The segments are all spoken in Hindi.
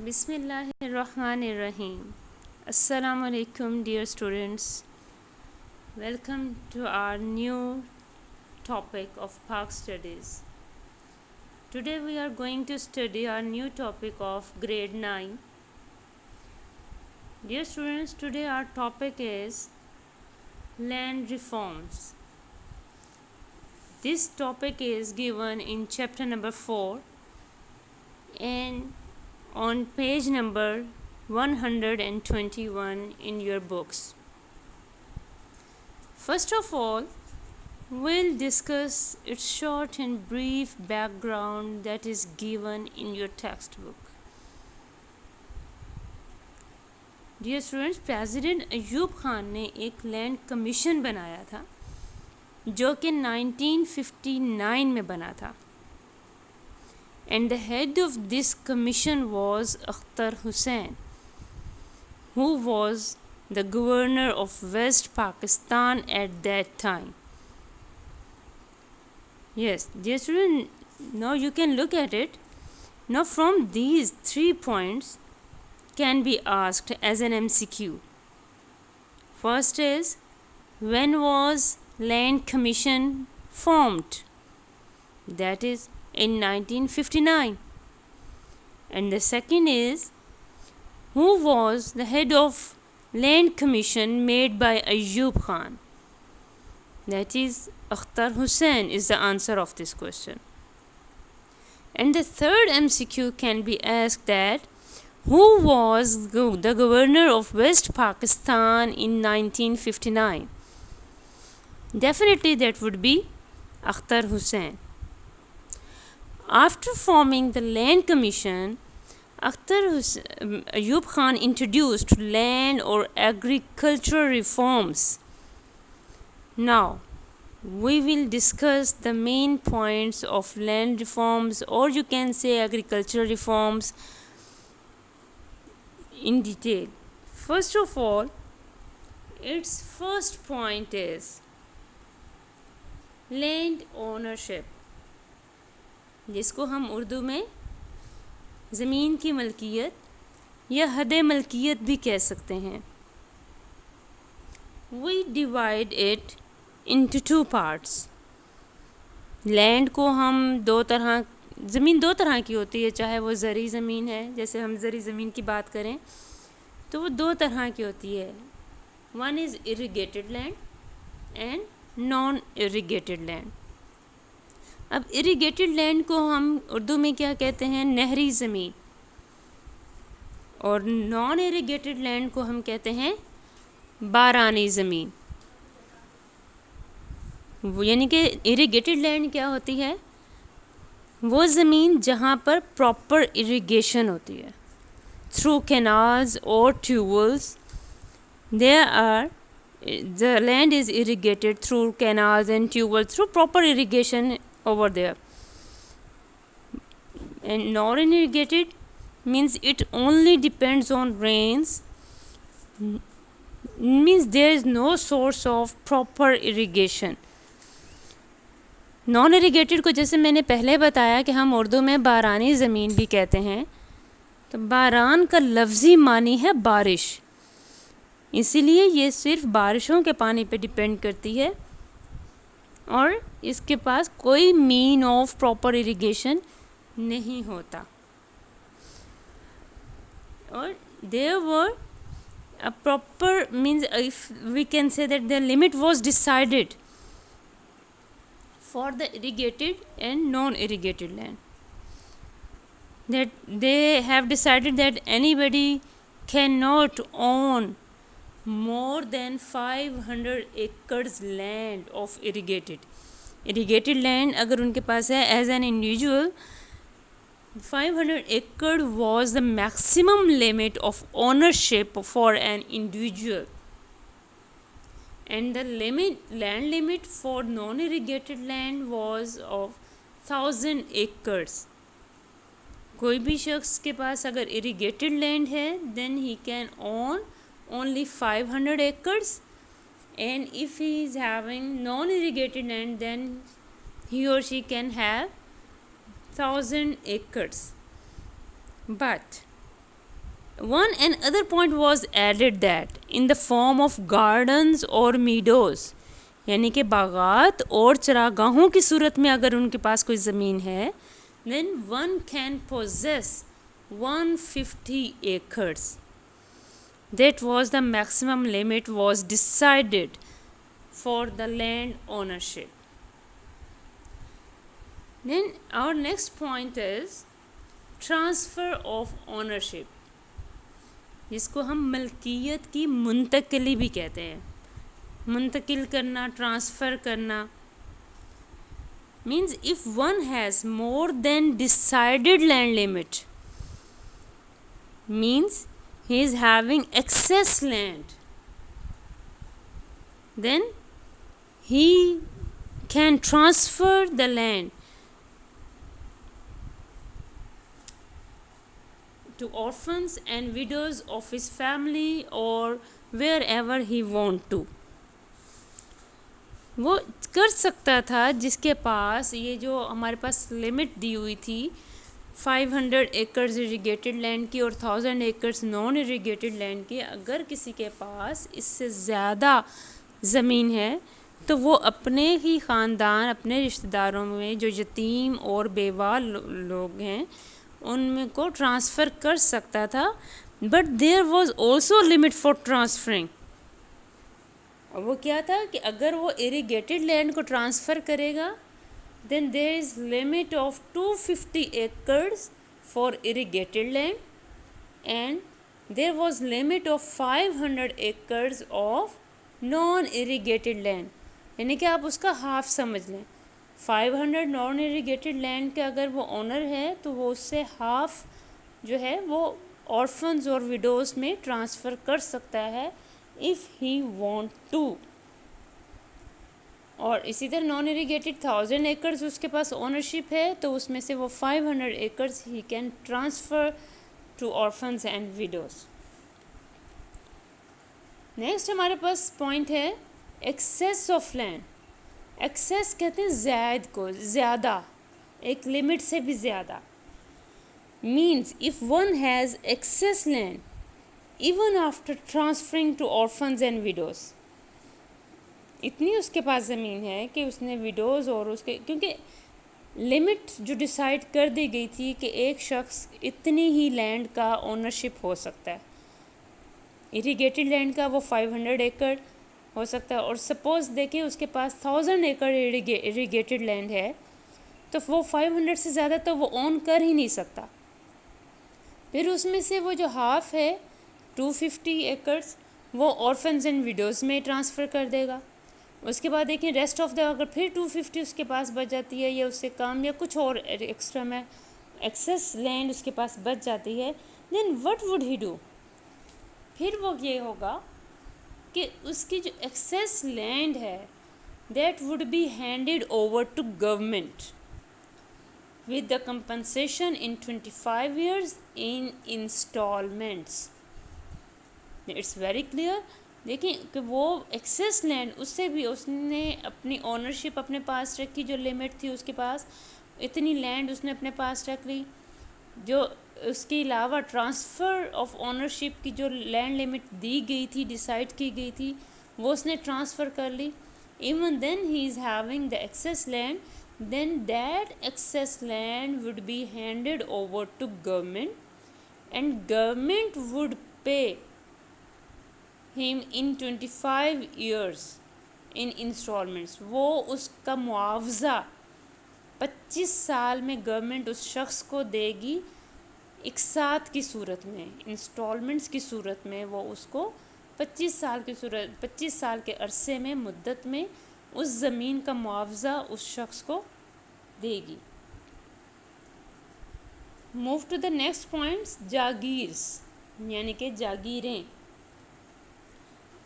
Bismillahirrahmanirrahim. Assalamu alaikum, dear students. Welcome to our new topic of Park Studies. Today we are going to study our new topic of grade 9. Dear students, today our topic is land reforms. This topic is given in chapter number 4 and on page number 121 in your books. First of all, we'll discuss its short and brief background that is given in your textbook. Dear students, president Ayub Khan ने एक लैंड कमीशन बनाया था जो कि 1959 में बना था. And the head of this commission was Akhtar Hussain, who was the governor of West Pakistan at that time. Yes, dear student, now you can look at it. Now from these 3 points can be asked as an MCQ. First is, when was Land Commission formed? That is in 1959. And the second is, who was the head of Land Commission made by Ayub Khan? That is Akhtar Hussain is the answer of this question. And the third MCQ can be asked that, who was the governor of West Pakistan in 1959? Definitely that would be Akhtar Hussain. After forming the Land Commission, Ayub Khan introduced land or agricultural reforms. Now, we will discuss the main points of land reforms, or you can say agricultural reforms, in detail. First of all, its first point is land ownership, जिसको हम उर्दू में ज़मीन की मलकियत या हद मलकियत भी कह सकते हैं. We divide it into 2 parts. Land को हम ज़मीन दो तरह की होती है, चाहे वो ज़री ज़मीन है, जैसे हम ज़री ज़मीन की बात करें तो वो 2 तरह की होती है. One is irrigated land and non irrigated land. अब इरिगेटेड लैंड को हम उर्दू में क्या कहते हैं? नहरी ज़मीन. और नॉन इरिगेटेड लैंड को हम कहते हैं बारानी ज़मीन. यानी कि इरिगेटेड लैंड क्या होती है? वो ज़मीन जहाँ पर प्रॉपर इरिगेशन होती है थ्रू कैनाल्स और tube wells. the land is irrigated through canals and tubewells through proper irrigation over there. And non-irrigated means it only depends on rains, means there is no source of proper irrigation. Non irrigated को जैसे मैंने पहले बताया कि हम उर्दू में बारानी ज़मीन भी कहते हैं, तो बारान का लफ्ज़ी मानी है बारिश, इसीलिए ये सिर्फ बारिशों के पानी पे डिपेंड करती है और इसके पास कोई मीन ऑफ प्रॉपर इरिगेशन नहीं होता. और there were a proper means, if we can say that the limit was decided for the irrigated and non-irrigated land, that they have decided that anybody cannot own more than 500 acres land of irrigated land. अगर उनके पास है as an individual, 500 acre was the maximum limit of ownership for an individual, and the land limit for non-irrigated land was of 1000 acres. कोई भी शख्स के पास अगर irrigated land है, then he can own only 500 acres, and if he is having non-irrigated land, then he or she can have 1000 acres. But One another point was added that in the form of gardens or meadows, यानी कि बागात और चरागाहों की सूरत में अगर उनके पास कोई ज़मीन है, then one can possess 150 acres. That was the maximum limit was decided for the land ownership. Then our next point is transfer of ownership, जिसको हम मलकियत की मुंतकिली भी कहते हैं. मुंतकिल करना, ट्रांसफ़र करना, means if one has more than decided land limit, means he is having excess land, then he can transfer the land to orphans and widows of his family or wherever he want to. वो कर सकता था जिसके पास ये जो हमारे पास लिमिट दी हुई थी 500 एकर्स इरिगेटेड लैंड की और 1000 एकर्स नॉन इरिगेटेड लैंड की. अगर किसी के पास इससे ज़्यादा ज़मीन है तो वो अपने ही ख़ानदान, अपने रिश्तेदारों में जो यतीम और बेवा लोग हैं उनको ट्रांसफ़र कर सकता था. But there was also limit for transferring. वो क्या था कि अगर वो इरिगेटेड लैंड को ट्रांसफ़र करेगा then there is limit of 250 acres for irrigated land and there was limit of 500 acres of non irrigated land. यानी कि आप उसका हाफ समझ लें. 500 नॉन इरिगेटेड लैंड के अगर वो ओनर है तो वो उससे हाफ जो है वो ऑर्फन्स और विडोज़ में ट्रांसफ़र कर सकता है इफ़ ही वांट टू. और इसी तरह नॉन इरिगेटेड 1000 एकर्स उसके पास ओनरशिप है तो उसमें से वो 500 एकर्स ही can transfer to orphans and widows. Next हमारे पास पॉइंट है एक्सेस ऑफ लैंड. एक्सेस कहते हैं ज़ायद को, ज़्यादा, एक लिमिट से भी ज़्यादा. Means if one has excess land even after transferring to orphans and widows, इतनी उसके पास ज़मीन है कि उसने विडोज़ और उसके, क्योंकि लिमिट जो डिसाइड कर दी गई थी कि एक शख्स इतनी ही लैंड का ओनरशिप हो सकता है. इरिगेटेड लैंड का वो 500 एकड़ हो सकता है और सपोज़ देखिए उसके पास 1000 एकड़ इरिगेटेड लैंड है तो वो 500 से ज़्यादा तो वो ओन कर ही नहीं सकता. फिर उसमें से वो जो हाफ है 250 एकड़्स वो ऑर्फन्स एंड विडोज़ में ट्रांसफ़र कर देगा. उसके बाद देखिए रेस्ट ऑफ द अगर फिर 250 उसके पास बच जाती है या उससे कम या कुछ और एक्स्ट्रा में एक्सेस लैंड उसके पास बच जाती है, then what would he do. फिर वो ये होगा कि उसकी जो एक्सेस लैंड है that would be handed over to government with the compensation in 25 years in installments. It's very clear. देखिए कि वो एक्सेस लैंड उससे भी उसने अपनी ओनरशिप अपने पास रखी, जो लिमिट थी उसके पास इतनी लैंड उसने अपने पास रख ली. जो उसके अलावा ट्रांसफ़र ऑफ ओनरशिप की जो लैंड लिमिट दी गई थी, डिसाइड की गई थी, वो उसने ट्रांसफ़र कर ली. Even then he is having the excess land, then that excess land would be handed over to government and government would pay him in 25 years in installments. वो उसका मुआवज़ा 25 साल में गवर्नमेंट उस शख्स को देगी इकसात की सूरत में, इंस्टॉलमेंट्स की सूरत में. वो उसको 25 साल के अरसे में, मुद्दत में उस ज़मीन का मुआवज़ा उस शख्स को देगी. Move to the next points. Jagirs यानी कि जागीरें.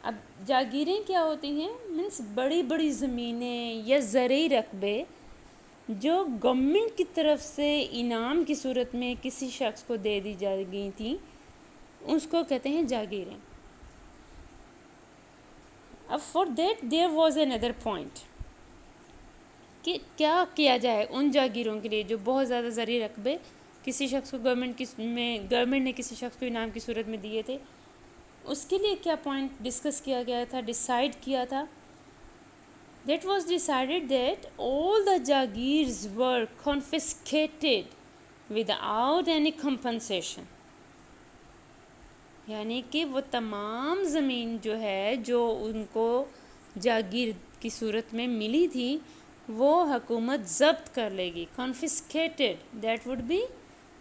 अब जागीरें क्या होती हैं? मीन्स बड़ी बड़ी ज़मीनें या ज़रई रकबे जो गवर्नमेंट की तरफ से इनाम की सूरत में किसी शख्स को दे दी जा गई थी, उसको कहते हैं जागीरें. अब for that there was another point कि क्या किया जाए उन जागीरों के लिए जो बहुत ज़्यादा ज़री रकबे किसी शख्स को गवर्नमेंट ने किसी शख्स को इनाम की सूरत में दिए थे, उसके लिए क्या पॉइंट डिस्कस किया गया था, डिसाइड किया था? That was decided that all the jagirs were confiscated without any compensation. यानी कि वो तमाम ज़मीन जो है जो उनको जागीर की सूरत में मिली थी वो हुकूमत ज़ब्त कर लेगी. Confiscated, that would be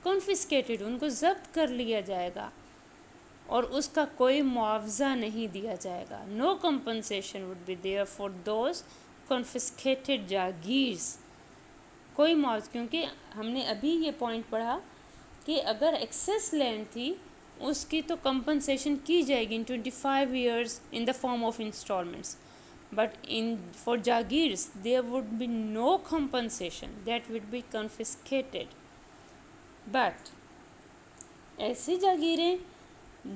confiscated, उनको ज़ब्त कर लिया जाएगा और उसका कोई मुआवजा नहीं दिया जाएगा. No compensation would be there for those confiscated jagirs. कोई मुआवजा, क्योंकि हमने अभी ये पॉइंट पढ़ा कि अगर एक्सेस लैंड थी उसकी तो कंपनसेशन की जाएगी in 25 years in the form of installments, but in for jagirs there would be no compensation, that would be confiscated. But ऐसी जागीरें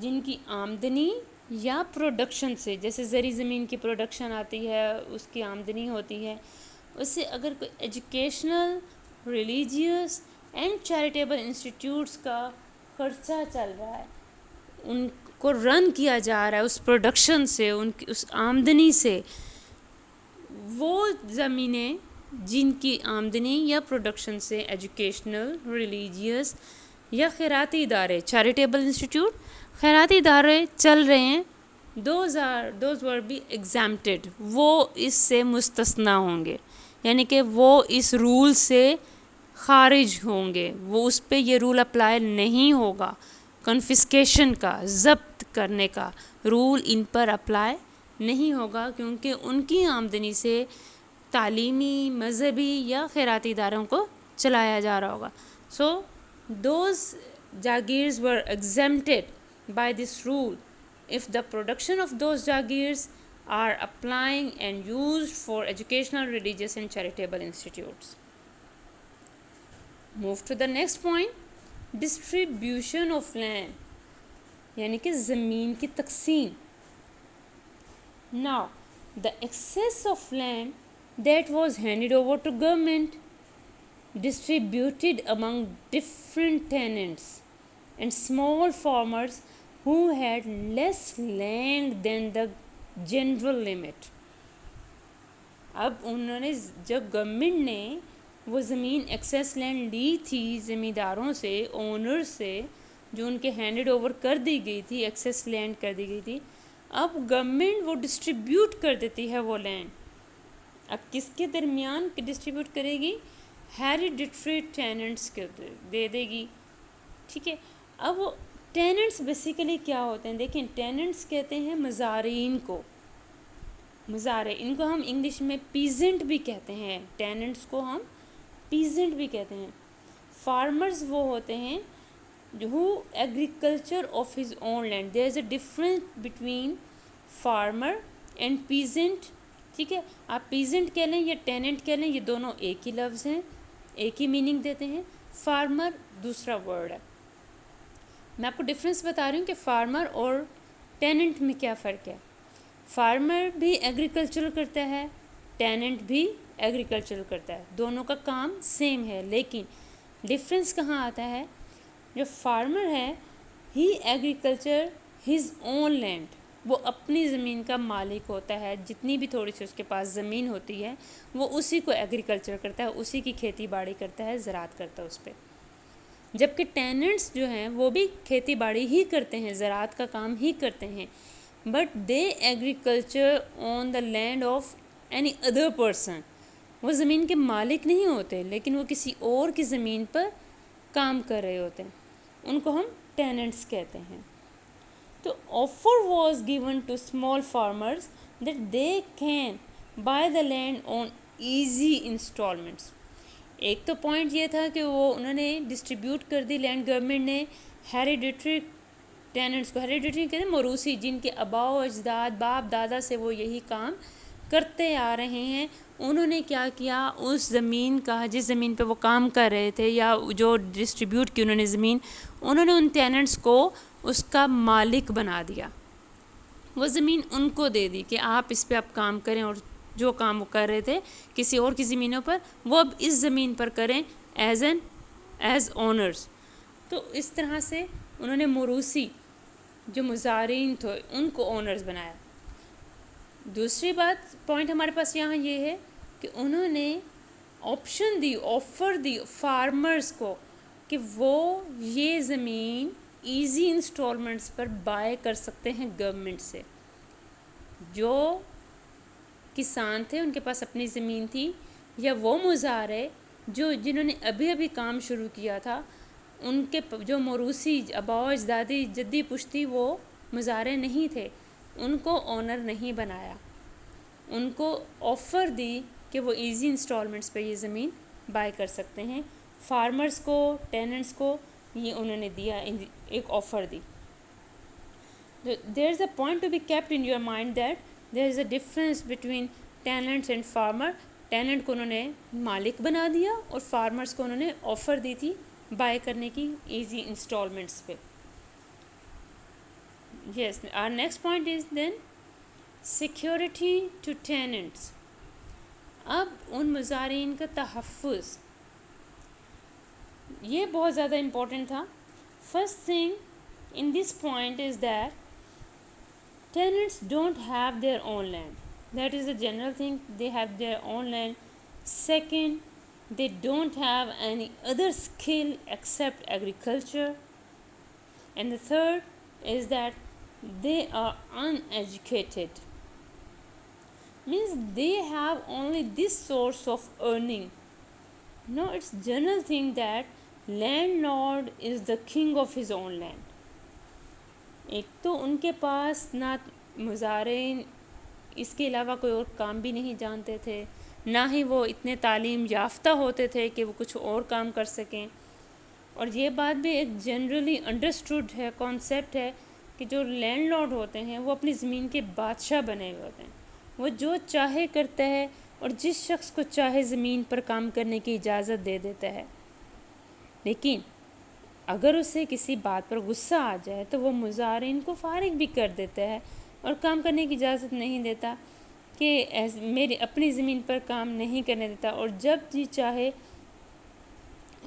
जिनकी आमदनी या प्रोडक्शन से, जैसे ज़री ज़मीन की प्रोडक्शन आती है उसकी आमदनी होती है, उससे अगर कोई educational, religious and charitable institutes का खर्चा चल रहा है, उनको रन किया जा रहा है उस प्रोडक्शन से, उनकी उस आमदनी से, वो ज़मीनें जिनकी आमदनी या प्रोडक्शन से एजुकेशनल, रिलीजियस या खैराती इदारे, चैरिटेबल इंस्टीट्यूट, खैराती इदारे चल रहे हैं, दोज वर बी एग्जाम्प्टेड, वो इससे मुस्तस्ना होंगे, यानी कि वो इस रूल से खारिज होंगे, वो उस पर ये रूल अप्लाई नहीं होगा. कन्फिस्केशन का, ज़ब्त करने का रूल इन पर अप्लाई नहीं होगा, क्योंकि उनकी आमदनी से तालीमी, मजहबी या खैराती इदारों को चलाया जा रहा होगा. सो those jagirs were exempted by this rule if the production of those jagirs are applying and used for educational, religious and charitable institutes. Move to the next point, distribution of land, यानी कि ज़मीन की तकसीम. Now the excess of land that was handed over to government distributed among different tenants and small farmers who had less land than the general limit. अब उन्होंने, जब गवर्नमेंट ने वो ज़मीन एक्सेस लैंड ली थी ज़मींदारों से, ओनर से, जो उनके हैंडेड ओवर कर दी गई थी, एक्सेस लैंड कर दी गई थी, अब गवर्नमेंट वो डिस्ट्रीब्यूट कर देती है वो लैंड. अब किसके दरमियान डिस्ट्रीब्यूट करेगी? हेरिडिटरी टेनेंट्स के दे देगी. ठीक है. अब वो टेनेंट्स बेसिकली क्या होते हैं? देखें, टेनेंट्स कहते हैं मज़ारीन को, मज़ारे, इनको हम इंग्लिश में पीजेंट भी कहते हैं, टेनेंट्स को हम पीजेंट भी कहते हैं. फार्मर्स वो होते हैं who agriculture of his own land. there is a difference between farmer and peasant. ठीक है. आप peasant कह लें या tenant कह लें, ये दोनों एक ही लफ्ज़ हैं, एक ही मीनिंग देते हैं. फार्मर दूसरा वर्ड है. मैं आपको डिफरेंस बता रही हूँ कि फार्मर और टेनेंट में क्या फ़र्क है. फार्मर भी एग्रीकल्चर करता है, टेनेंट भी एग्रीकल्चर करता है, दोनों का काम सेम है, लेकिन डिफरेंस कहाँ आता है? जो फार्मर है, ही एग्रीकल्चर हिज ओन लैंड, वो अपनी ज़मीन का मालिक होता है, जितनी भी थोड़ी सी उसके पास ज़मीन होती है वो उसी को एग्रीकल्चर करता है, उसी की खेती बाड़ी करता है, ज़राअत करता है उस पर. जबकि टेनेंट्स जो हैं वो भी खेती बाड़ी ही करते हैं, ज़राअत का काम ही करते हैं, but they agriculture on the land of any other person. वो ज़मीन के मालिक नहीं होते, लेकिन वो किसी और की ज़मीन पर काम कर रहे होते हैं, उनको हम टेनेंट्स कहते हैं. तो offer was given to small farmers that they can buy the land on easy instalments. एक तो पॉइंट ये था कि वो उन्होंने डिस्ट्रीब्यूट कर दी लैंड, गवर्नमेंट ने हेरिडिटरी टेनेंट्स को, हेरिडिटरी कहते हैं मौरूसी, जिनके अबाओ अजदाद, बाप दादा से वो यही काम करते आ रहे हैं. उन्होंने क्या किया, उस ज़मीन का, जिस ज़मीन पे वो काम कर रहे थे या जो डिस्ट्रीब्यूट की उन्होंने ज़मीन, उन्होंने उन टेनेंट्स को उसका मालिक बना दिया. वो ज़मीन उनको दे दी कि आप इस पे आप काम करें, और जो काम वो कर रहे थे किसी और की ज़मीनों पर, वो अब इस ज़मीन पर करें एज ओनर्स. तो इस तरह से उन्होंने मोरूसी जो मुजारिन थे उनको ओनर्स बनाया। दूसरी बात पॉइंट हमारे पास यहाँ ये है कि उन्होंने option the, offer the farmers को कि वो ये ज़मीन इजी इंस्टॉलमेंट्स पर बाय कर सकते हैं गवर्नमेंट से। जो किसान थे उनके पास अपनी ज़मीन थी, या वो मुज़ारे जिन्होंने अभी अभी काम शुरू किया था, उनके जो मोरूसी आबाओ अजदादी जद्दी पुश्ती वो मुज़ारे नहीं थे, उनको ओनर नहीं बनाया। उनको ऑफ़र दी कि वो इजी इंस्टॉलमेंट्स पे ये ज़मीन बाय कर सकते हैं। फार्मर्स को, टेनेंट्स को ये उन्होंने दिया, एक ऑफ़र दी। There is a point to be kept in your mind that there is a difference between tenants and farmer. Tenant को उन्होंने मालिक बना दिया और फार्मर्स को उन्होंने ऑफ़र दी थी बाय करने की इजी इंस्टॉलमेंट्स पे। Yes, our next point is then security to tenants. अब उन मुज़ारिन का तहफ़्फ़ुज़, ये बहुत ज़्यादा इम्पोर्टेंट था। First thing in this point is that tenants don't have their own land. That is the general thing, they have their own land. Second, they don't have any other skill except agriculture. And the third is that they are uneducated. Means they have only this source of earning. No, it's general thing that landlord is the king of his own land. एक तो उनके पास ना मुज़ारिन इसके अलावा कोई और काम भी नहीं जानते थे, ना ही वो इतने तालीम याफ्ता होते थे कि वो कुछ और काम कर सकें। और ये बात भी एक जनरली अंडरस्टूड है, कॉन्सेप्ट है कि जो लैंडलॉर्ड होते हैं वो अपनी ज़मीन के बादशाह बने हुए होते हैं। वो जो चाहे करता है और जिस शख्स को चाहे ज़मीन पर काम करने की इजाज़त दे देता है। लेकिन अगर उसे किसी बात पर गुस्सा आ जाए तो वो मुज़ारिन को फारिग भी कर देता है और काम करने की इजाज़त नहीं देता कि मेरी अपनी ज़मीन पर काम नहीं करने देता, और जब जी चाहे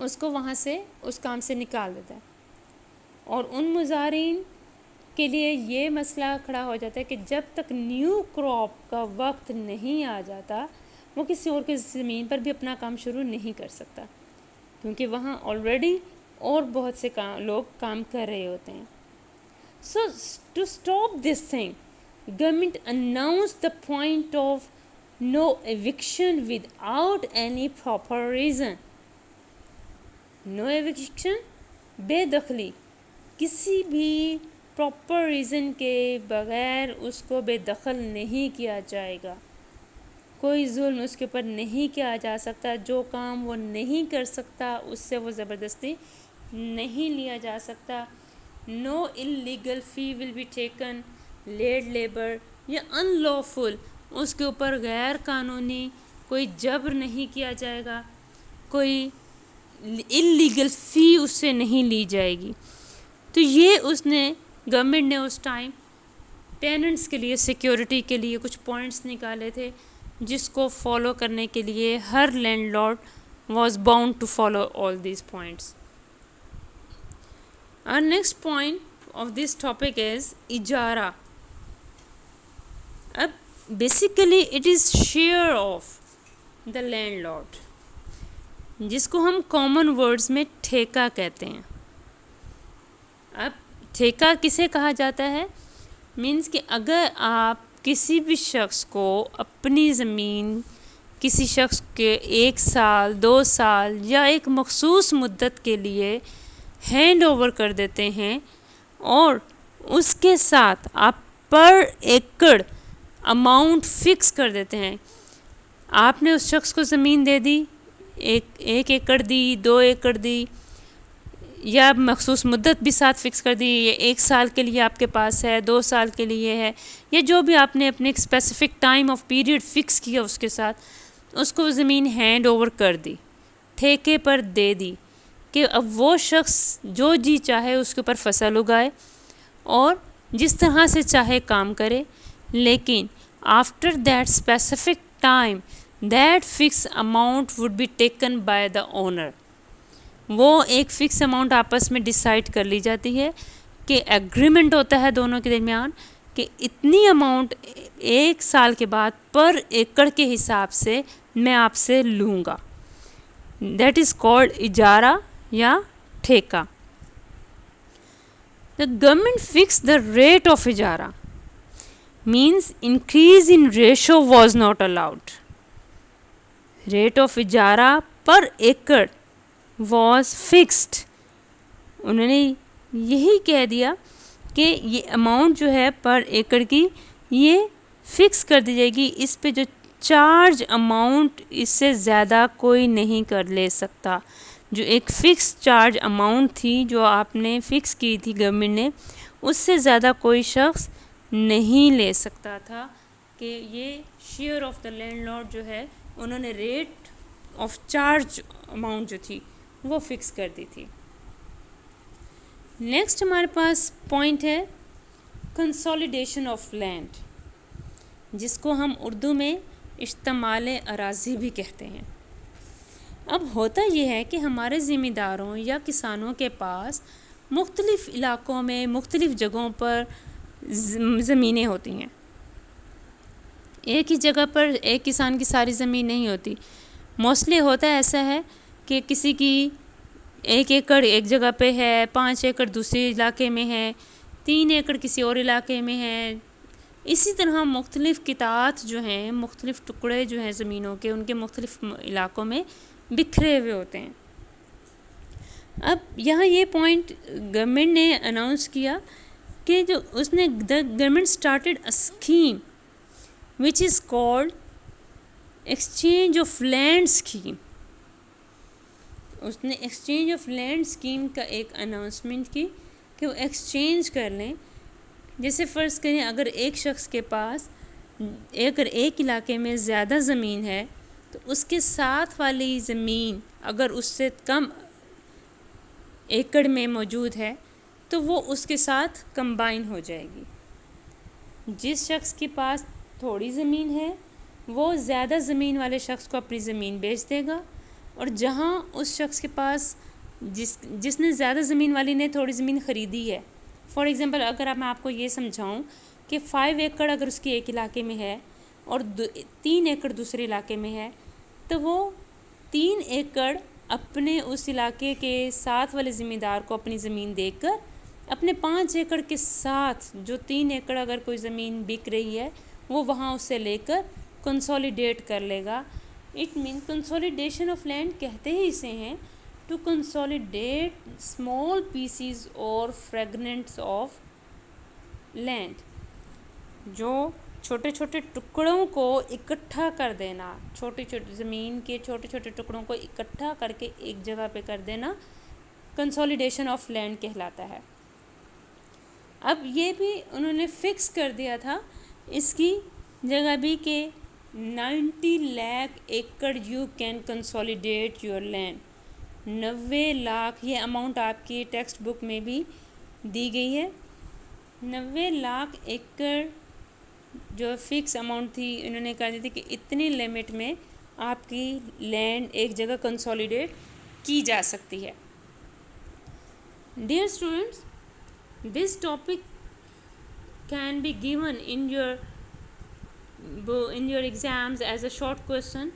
उसको वहाँ से उस काम से निकाल देता है। और उन मुज़ारिन के लिए ये मसला खड़ा हो जाता है कि जब तक न्यू क्रॉप का वक्त नहीं आ जाता वो किसी और की ज़मीन पर भी अपना काम शुरू नहीं कर सकता, क्योंकि वहाँ ऑलरेडी और बहुत से लोग काम कर रहे होते हैं। So to stop this thing, government announce the point of no eviction without any proper reason. No eviction, बेदखली, किसी भी प्रॉपर रीज़न के बगैर उसको बेदखल नहीं किया जाएगा। कोई जुल्म उसके ऊपर नहीं किया जा सकता। जो काम वो नहीं कर सकता उससे वो ज़बरदस्ती नहीं लिया जा सकता। No illegal fee will be taken, led labour या अनलॉफुल, उसके ऊपर गैर कानूनी कोई जबर नहीं किया जाएगा, कोई इलीगल फ़ी उससे नहीं ली जाएगी। तो ये गवर्नमेंट ने उस टाइम टेनेंट्स के लिए, सिक्योरिटी के लिए कुछ पॉइंट्स निकाले थे जिसको फॉलो करने के लिए हर landlord was bound to follow all these points. Our next point of this topic is ijara. अब basically it is share of the landlord, जिसको हम कॉमन वर्ड्स में ठेका कहते हैं। अब ठेका किसे कहा जाता है? मीन्स कि अगर आप किसी भी शख्स को अपनी ज़मीन किसी शख्स के 1 साल, 2 साल या एक मखसूस मुद्दत के लिए हैंड ओवर कर देते हैं और उसके साथ आप पर एकड़ अमाउंट फ़िक्स कर देते हैं। आपने उस शख्स को ज़मीन दे दी, एक एकड़ दी, 2 एकड़ दी, या मखसूस मुद्दत भी साथ फ़िक्स कर दी, ये 1 साल के लिए आपके पास है, 2 साल के लिए है, या जो भी आपने अपने एक specific time of period fix किया उसके साथ, उसको ज़मीन हैंड ओवर कर दी, ठेके पर दे दी कि अब वो शख्स जो जी चाहे उसके ऊपर फसल उगाए और जिस तरह से चाहे काम करे, लेकिन after that specific time that fix amount would be taken by the owner. वो एक फ़िक्स अमाउंट आपस में डिसाइड कर ली जाती है कि एग्रीमेंट होता है दोनों के दरमियान कि इतनी अमाउंट 1 साल के बाद पर एकड़ के हिसाब से मैं आपसे लूँगा। दैट इज़ कॉल्ड इजारा या ठेका। The government fix the rate of ijara means increase in ratio was not allowed. Rate of ijara per acre was fixed. उन्होंने यही कह दिया कि ये अमाउंट जो है पर एकड़ की ये फिक्स कर दी जाएगी, इस पे जो चार्ज अमाउंट इससे ज़्यादा कोई नहीं कर ले सकता। जो एक फ़िक्स चार्ज अमाउंट थी जो आपने फ़िक्स की थी गवर्नमेंट ने, उससे ज़्यादा कोई शख्स नहीं ले सकता था कि ये शेयर ऑफ द लैंडलॉर्ड जो है उन्होंने रेट ऑफ चार्ज अमाउंट जो थी वो फिक्स कर दी थी। नेक्स्ट हमारे पास पॉइंट है कंसोलिडेशन ऑफ लैंड, जिसको हम उर्दू में इस्तेमाल अराज़ी भी कहते हैं। अब होता यह है कि हमारे ज़मींदारों या किसानों के पास मुख्तलिफ़ इलाक़ों में मुख्तलिफ़ जगहों पर ज़मीनें होती हैं। एक ही जगह पर एक किसान की सारी ज़मीन नहीं होती। मोस्टली होता ऐसा है कि किसी की 1 एकड़ एक जगह पे है, 5 एकड़ दूसरे इलाके में है, 3 एकड़ किसी और इलाके में है। इसी तरह मुख्तलिफ़ कितात जो हैं, मुख्तलिफ़ टुकड़े जो हैं ज़मीनों के, उनके मुख्तलिफ़ इलाक़ों में बिखरे हुए होते हैं। अब यहाँ ये पॉइंट गवर्नमेंट ने अनाउंस किया कि जो उसने the government started a scheme which is called exchange of land scheme. उसने एक्सचेंज ऑफ लैंड स्कीम का एक अनाउंसमेंट की कि वो एक्सचेंज कर लें। जैसे फ़र्ज़ करें अगर एक शख्स के पास अगर एक इलाके में ज़्यादा ज़मीन है तो उसके साथ वाली ज़मीन अगर उससे कम एकड़ में मौजूद है तो वो उसके साथ कंबाइन हो जाएगी। जिस शख्स के पास थोड़ी ज़मीन है वो ज़्यादा ज़मीन वाले शख्स को अपनी ज़मीन बेच देगा, और जहाँ उस शख्स के पास जिसने ज़्यादा ज़मीन वाली ने थोड़ी ज़मीन ख़रीदी है, फॉर एग्ज़ाम्पल अगर मैं आपको ये समझाऊँ कि 5 एकड़ अगर उसकी एक इलाके में है और 3 एकड़ दूसरे इलाके में है, तो वो 3 एकड़ अपने उस इलाके के साथ वाले ज़मींदार को अपनी ज़मीन देकर अपने 5 एकड़ के साथ जो 3 एकड़ अगर कोई ज़मीन बिक रही है वो वहाँ उससे लेकर कंसोलिडेट कर लेगा। It mean consolidation of land कहते ही इसे हैं, टू कंसोलिडेट स्मॉल पीसीज और फ्रेगमेंट्स ऑफ लैंड। जो छोटे छोटे टुकड़ों को इकट्ठा कर देना, छोटी छोटी ज़मीन के छोटे छोटे टुकड़ों को इकट्ठा करके एक जगह पे कर देना कंसोलिडेशन ऑफ लैंड कहलाता है। अब ये भी उन्होंने फिक्स कर दिया था इसकी जगह भी कि 90 लाख एकड़ you can consolidate your land. 90 lakh ये अमाउंट आपकी टेक्स्ट बुक में भी दी गई है। 90 लाख एकड़ जो फिक्स अमाउंट थी इन्होंने कह दी थी कि इतनी लिमिट में आपकी लैंड एक जगह कंसोलिडेट की जा सकती है। Dear students, this topic can be given in your exams as a short question,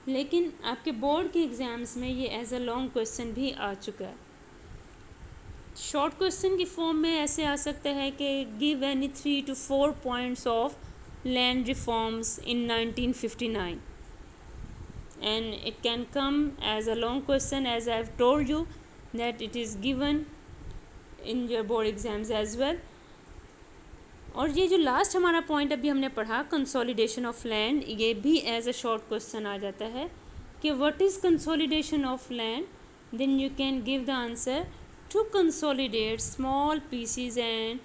लेकिन आपके बोर्ड के एग्ज़ाम्स में ये एज अ लॉन्ग क्वेश्चन भी आ चुका है। शॉर्ट क्वेश्चन की फॉर्म में ऐसे आ सकता है कि give any 3 to 4 points of land reforms in 1959, and it can come as a long question as I have told you that it is given in your board exams as well। और ये जो लास्ट हमारा पॉइंट अभी हमने पढ़ा कंसोलिडेशन ऑफ लैंड, ये भी एज अ शॉर्ट क्वेश्चन आ जाता है कि what is consolidation of land, then you can give the answer to consolidate small pieces and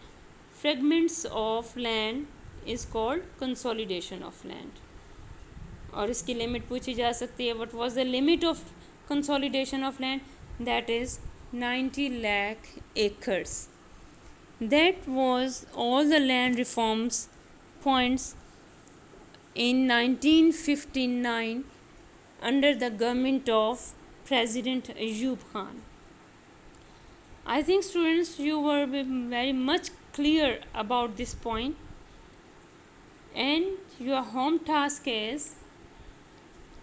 fragments of land is called consolidation of land. और इसकी लिमिट पूछी जा सकती है, what was the limit of consolidation of land, that is 90 lakh acres। That was all the land reforms points in 1959 under the government of President Ayub Khan. I think students, you were very much clear about this point, and your home task is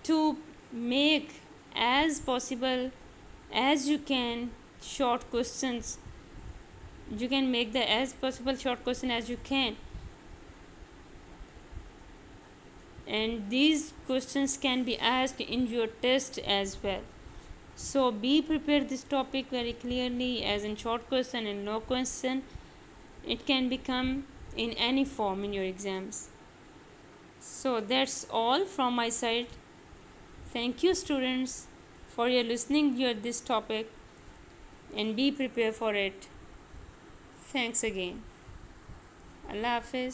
to make as possible as you can short questions. You can make the as possible short question as you can, and these questions can be asked in your test as well. So be prepared this topic very clearly, as in short question and long question. It can become in any form in your exams. So that's all from my side. Thank you students for your listening to this topic, and be prepared for it. Thanks again. Allah Hafiz.